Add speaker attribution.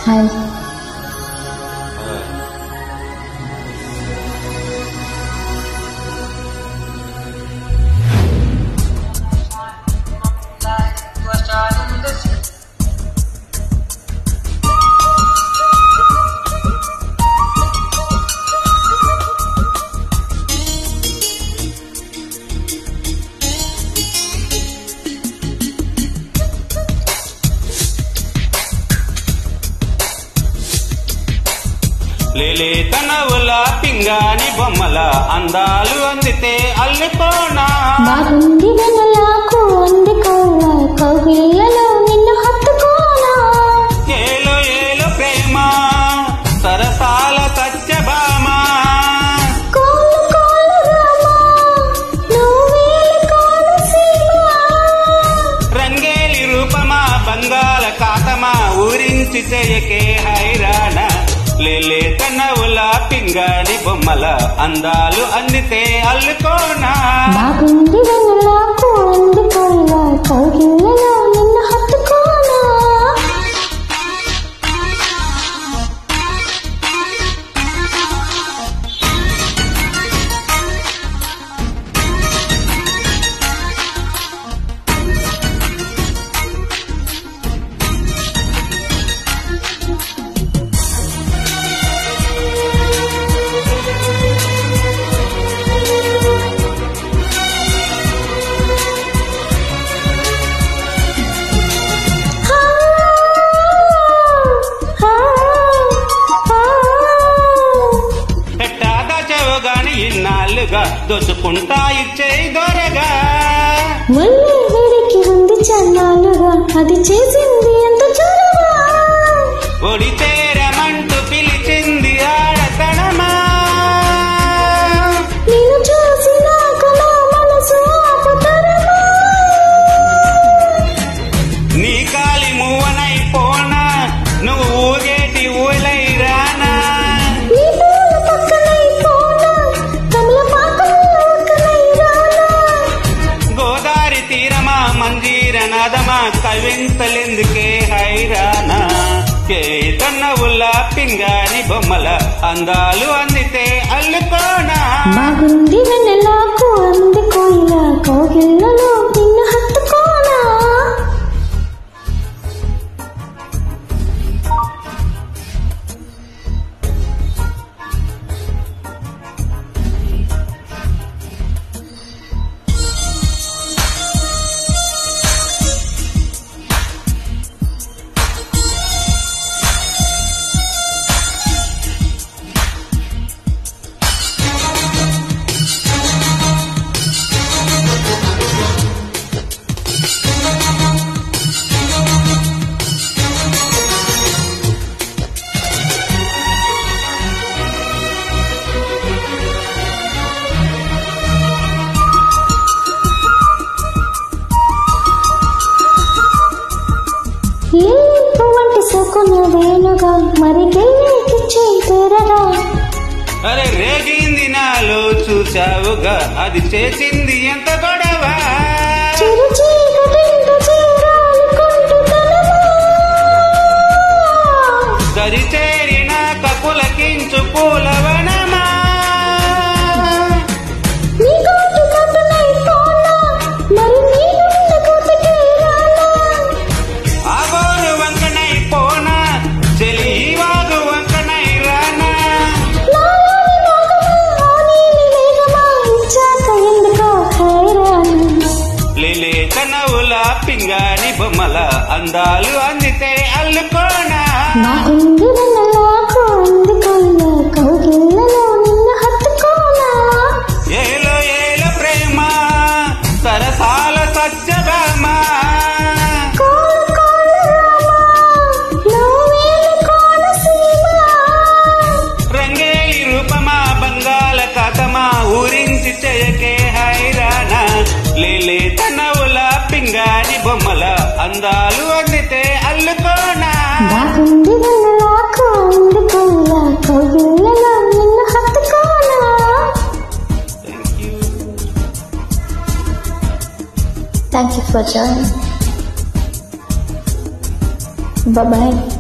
Speaker 1: Hi.
Speaker 2: లేలే తనవుల పింగాని బొమ్మల అందాలు అందితే అల్లుకోనా
Speaker 1: బాగుంది వెనలాకు అందుకోనా కవిళ్ళలో నిన్ను హత్తుకోనా
Speaker 2: ఏలో ఏలో ప్రేమ సరసాల సత్యభామ
Speaker 1: కోలు కోలు రామా నువ్వేలు కోలు సీమ
Speaker 2: రంగేలి రూపమా బంగాళ కాతమా ఊరించి చేయకే హైరాణ లేలే తనవుల పింగాని బొమ్మల అందాలు అందితే అల్లుకోనా
Speaker 1: బాగుంది వెనలాకు అందుకోనా కవిళ్ళలో నిన్ను హత్తుకోనా
Speaker 2: ఇన్నాళ్ళుగా దోచుకుంటా ఇచ్చేయి దొరగా
Speaker 1: మళ్ళీ వేడికి ఉంది చన్నాలుగా అది చేసింది ఎంత చొరవా
Speaker 2: ఒడితే రమంటూ పిలిచింది ఆడతనమా
Speaker 1: నేను చూసినాక నా మనసు ఆపతరమా
Speaker 2: నీ కాలి మూవనై పోనా నువ్వు ఊగేటి ఊలై రానా
Speaker 1: నీ పూల పక్కనై పోనా కమలపాకలో ఒక్కనై రానా
Speaker 2: గోదారి తీరమా మంజీర నాదమా కవింతలెందుకే హైరానా తన్నవుల పింగాని బొమ్మల అందాలు అందితే అల్లుకోనా
Speaker 1: బాగుంది వెన్నెలాకు అందుకోయినా కౌగిళ్ళలో నిన్ను హత్తుకోనా వంటి సోకున్నదేనుగా మరి గెలికిచ్చే తెరగా
Speaker 2: అరే రేగింది నాలో చూసావుగా అది చేసింది ఎంత గొడవ దరి చేరిన కపులకించు పూలవనమా ఆగోరు వంకనై పోనా చెలి వాగు వంకనై రానా లేలే కనవుల పింగాని బొమ్మల అందాలు అందితే అల్లుకోనా
Speaker 1: బాగుంది వెన్నెలాకు అందుకోయినా కౌగిళ్ళలో నిన్ను హత్తుకోనా
Speaker 2: ఏలో ఏలో ప్రేమ సరసాల సత్యభామ
Speaker 1: కోలు కోలు రామా నువ్వేలు కోలు సీమ
Speaker 2: రంగేలి రూపమా బంగాళ కాతమా ఊరించి చేయకే హైరాణ లేలే తనవుల పింగాని బొమ్మల అందాలు అందితే అల్లుకోనా
Speaker 1: బాగుంది వెన్నెలాకు అందుకోయినా కౌగిళ్ళలో నిన్ను హత్తుకోనా Thank you for joining. Bye-bye.